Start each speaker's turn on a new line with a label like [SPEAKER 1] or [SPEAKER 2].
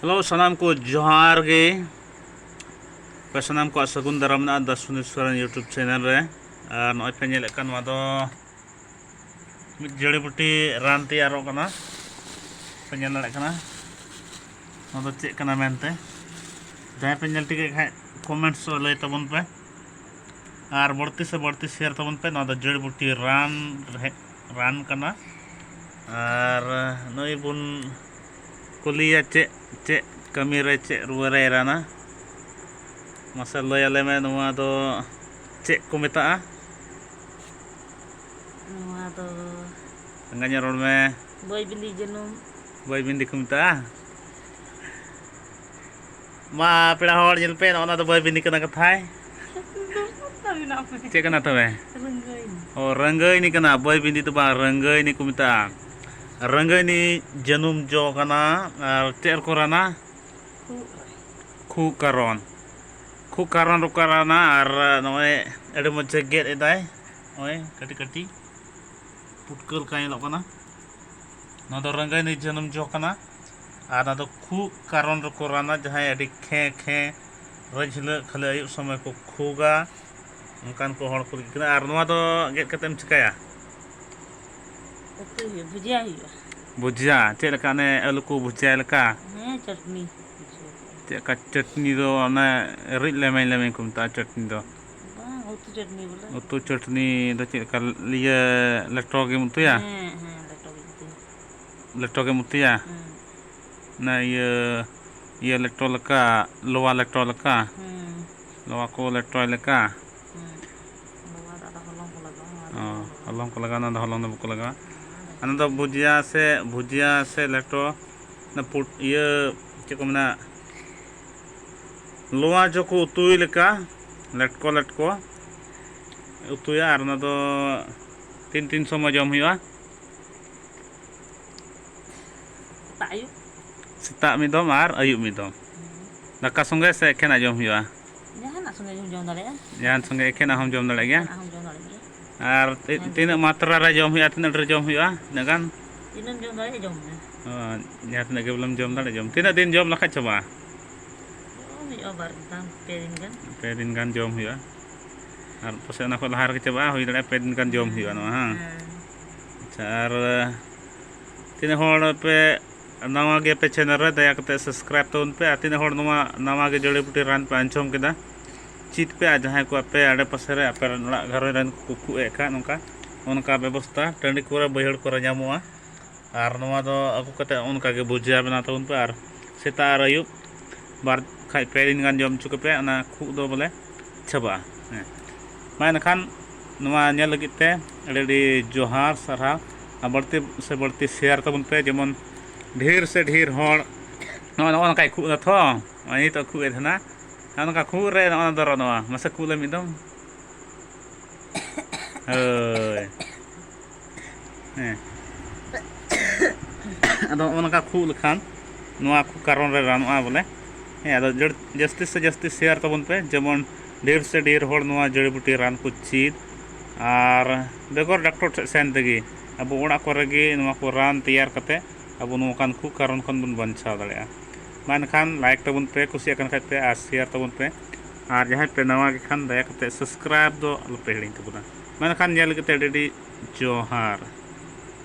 [SPEAKER 1] Hello सनाम को जोहार गे सनाम को सगुन दाराम ना दसुनेश्वर यूट्यूब चैनल रे नॉय पे नेल कान वा दो जड़ी बूटी रान तैयारों कना पे नेल दाड़े कना नो दो चेक कना मेनते जहां पे नेल टिके खाय कमेंट्स लय तबन पे और बढ़ती से बढ़ती शेयर तबन पे नो दो जड़ी बूटी रान कना और नई बुन कुलिया चे कमी रे चे रुआ रे राना मसा लय आले में नोआ दो चे को मेता
[SPEAKER 2] नोआ दो
[SPEAKER 1] अंगाnya रोड में
[SPEAKER 2] boy
[SPEAKER 1] bindi ko meta ma peda hor jel pe ona do boy bindi kana kathai चे kana tebe oh ranggai ni kana boy bindi to bang ranggai ni ko meta ranggai ni janum jo kana ter korana khu karon rukarana ar noe ade moche get edai oy kati kati putkul kain lo kana ना तो रंगाई नहीं जन्म जो कना और ना तो खू कारण रुकोराना जहाँ अड़ी खे खे रजले खले आयु समय को खूगा उनकान को हड़ कुल किना और नवा तो गेट कतेम चिकाया भुजिया चे लका ने आलू को भुजिया लका
[SPEAKER 2] चटनी
[SPEAKER 1] चे का चटनी दो ना रिज लेमे कुमता चटनी दो उतु चटनी दो चे का लिया लेटो के मुतिया लेटो के मुतिया ना ये लेटो लका लोवा लेटो लका लोवा को लेटो लका हलंग को लगा ना हलंग को लगा अन दो भुजिया से लेटो ना पुट ये क्या को मना लोवा जो को उतुई लका लेटको उतुया और ना दो तीन समय जम हुआ सेता मिदम और आयुब मिदम दाका संगे से एखेना जम हुआ जहां संगे एखेना हम जम दाड़े गया और तीन मात्रा रे जम हुआ तीन रे जम हुआ नगान जहां तीन के बलम जम दाड़े जम तीन दिन जम लखा चबा पे दिन गान जम हुआ और पसे ना को लहार के चबा हुई दाड़े पे दिन गान जम हुआ न हां अच्छा और तीन होड़ पे नवा गे पे चैनल रे दया करते सब्सक्राइब तो उन पे तीन होड़ नवा गे जड़ी बूटी रान पे अंचम केदा चित पे जहां को पे आड़े पासे रे पे घर रन कुकु एका नका उनका व्यवस्था टंडी को बहड़ को जामुआ और नवा दो अगु कते उनका के भुजिया बना तो उन पे और सेता और आयुब बार खाइ पे दिन गान जम चुके पे ना खु दो बोले छबा मान खान नवा नेल लगित ते अड़ी जोहार सरहा बढ़ती से बढ़ती शेयर तबन पे जेमन ढेर से ढेर हर नका खु थो वही तो खु ना नका खु रे दर मसे खुले मिदम अदो खु लखान खु कारण रे रानोआ बोले अदो जस्ती से जस्ती शेयर तबन पे जेमन ढेर से ढेर हर जड़ी बूटी रान को चीज और बेगर डॉक्टर सेन तगी अब ओड़ा कोरेगे को रान तैयार करते अब नोकान खु कारण खन बन बंचाव दाड़े मानखान लाइक तबन पे कुसिया कन खाते और शेयर तबन पे और जहाँ पे नवा के खान दया करते सब्सक्राइब दो अलपे हिड़ी तबना मानखान नेल कते जोहार।